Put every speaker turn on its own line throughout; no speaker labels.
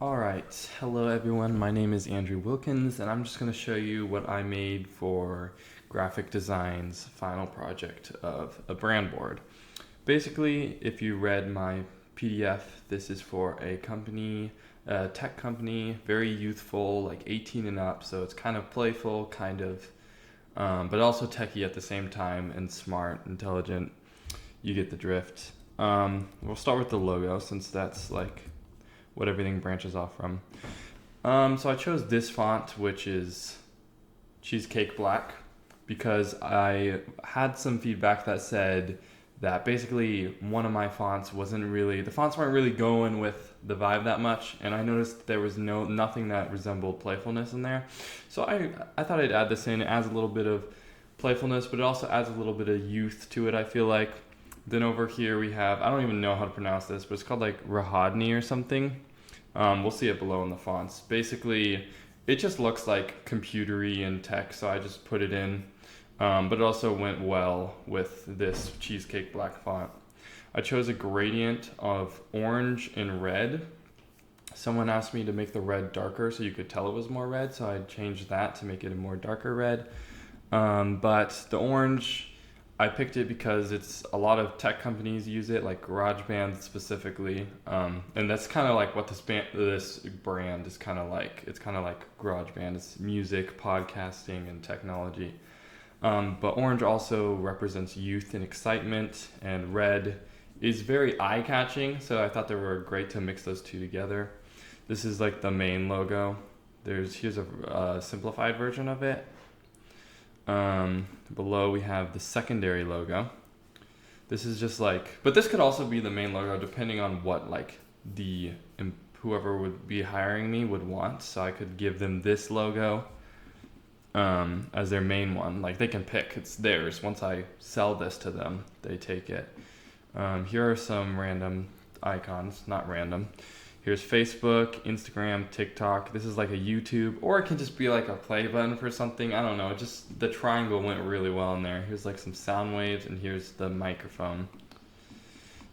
Alright, hello everyone, my name is Andrew Wilkins and I'm just going to show you what I made for Graphic Design's final project of a brand board. Basically, if you read my PDF, this is for a company, a tech company, very youthful, like 18 and up, so it's kind of playful, but also techy at the same time and smart, intelligent. You get the drift. We'll start with the logo since that's like what everything branches off from. So I chose this font, which is Cheesecake Black, because I had some feedback that said that basically one of my fonts the fonts weren't really going with the vibe that much, and I noticed there was nothing that resembled playfulness in there. So I thought I'd add this in. It adds a little bit of playfulness, but it also adds a little bit of youth to it, I feel like. Then over here we have, I don't even know how to pronounce this, but it's called like Rahadni or something. We'll see it below in the fonts. Basically, it just looks like computery and tech, so I just put it in. But it also went well with this Cheesecake Black font. I chose a gradient of orange and red. Someone asked me to make the red darker so you could tell it was more red, so I changed that to make it a more darker red. But the orange, I picked it because it's a lot of tech companies use it, like GarageBand specifically, and that's kind of like what this brand is kind of like. It's kind of like GarageBand. It's music, podcasting, and technology. But orange also represents youth and excitement, and red is very eye-catching. So I thought they were great to mix those two together. This is like the main logo. Here's a simplified version of it. Below we have the secondary logo. This is just like, but this could also be the main logo depending on what like whoever would be hiring me would want. So I could give them this logo as their main one. Like they can pick, it's theirs. Once I sell this to them, they take it. Here are some random icons, not random. Here's Facebook, Instagram, TikTok. This is like a YouTube, or it can just be like a play button for something. I don't know. Just the triangle went really well in there. Here's like some sound waves, and here's the microphone.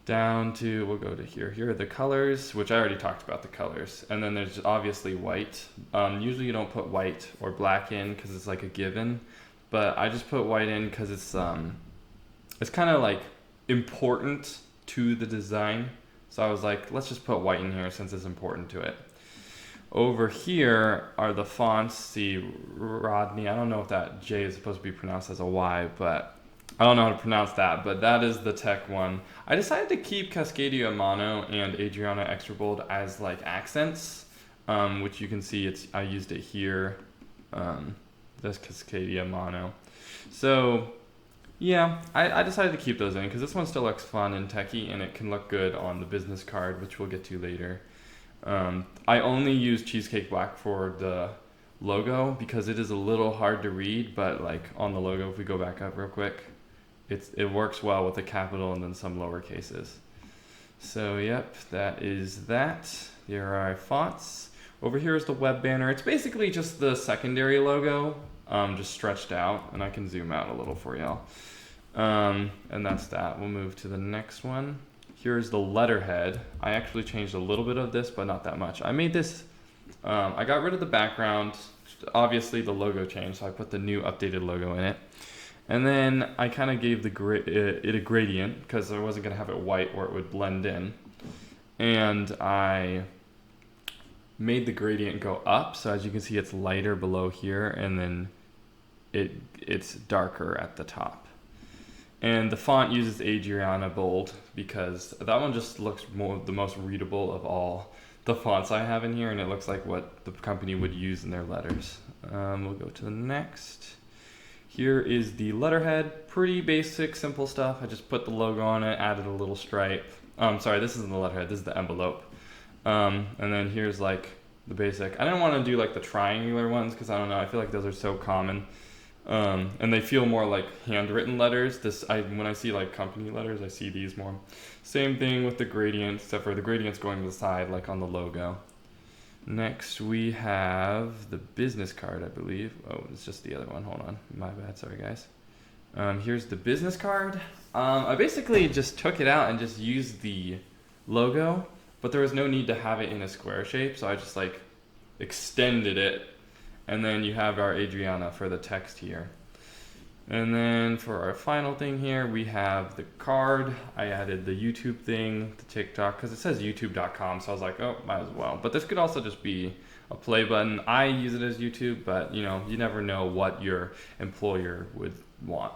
We'll go to here. Here are the colors, which I already talked about the colors. And then there's obviously white. Usually you don't put white or black in because it's like a given, but I just put white in because it's kind of like important to the design. So I was like, let's just put white in here since it's important to it. Over here are the fonts. See, Rodney, I don't know if that J is supposed to be pronounced as a Y, but I don't know how to pronounce that, but that is the tech one. I decided to keep Cascadia Mono and Adriana Extra Bold as like accents, which you can see I used it here. That's Cascadia Mono. So yeah, I decided to keep those in because this one still looks fun and techy, and it can look good on the business card, which we'll get to later. I only use Cheesecake Black for the logo because it is a little hard to read, but like on the logo, if we go back up real quick, it works well with the capital and then some lower cases. So yep, that is that. Here are our fonts. Over here is the web banner. It's basically just the secondary logo, just stretched out, and I can zoom out a little for y'all. And that's that. We'll move to the next one. Here's the letterhead. I actually changed a little bit of this, but not that much. I made this, I got rid of the background. Obviously the logo changed, so I put the new updated logo in it. And then I kind of gave it a gradient because I wasn't going to have it white or it would blend in. And I made the gradient go up, so as you can see it's lighter below here, and then it's darker at the top. And the font uses Adriana Bold because that one just looks the most readable of all the fonts I have in here, and it looks like what the company would use in their letters. We'll go to the next. Here is the letterhead. Pretty basic, simple stuff. I just put the logo on it, added a little stripe. Sorry, this isn't the letterhead, this is the envelope. And then here's like the basic. I didn't want to do like the triangular ones because I don't know, I feel like those are so common. And they feel more like handwritten letters. When I see like company letters, I see these more. Same thing with the gradient, except for the gradient's going to the side like on the logo. Next we have the business card, I believe. Oh, it's just the other one. Hold on. My bad. Sorry, guys. Here's the business card. I basically just took it out and just used the logo but there was no need to have it in a square shape, so I just like extended it, and then you have our Adriana for the text here. And then for our final thing here, we have the card. I added the YouTube thing, the TikTok, because it says youtube.com, so I was like, oh, might as well. But this could also just be a play button. I use it as YouTube, but you know, you never know what your employer would want.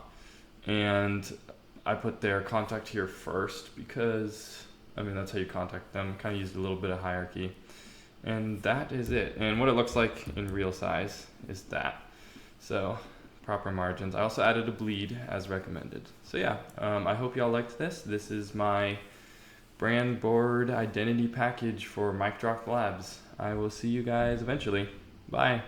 And I put their contact here first because, I mean, that's how you contact them. Kind of used a little bit of hierarchy. And that is it. And what it looks like in real size is that. So proper margins. I also added a bleed as recommended. So yeah, I hope y'all liked this. This is my brand board identity package for Mic Drop Labs. I will see you guys eventually. Bye.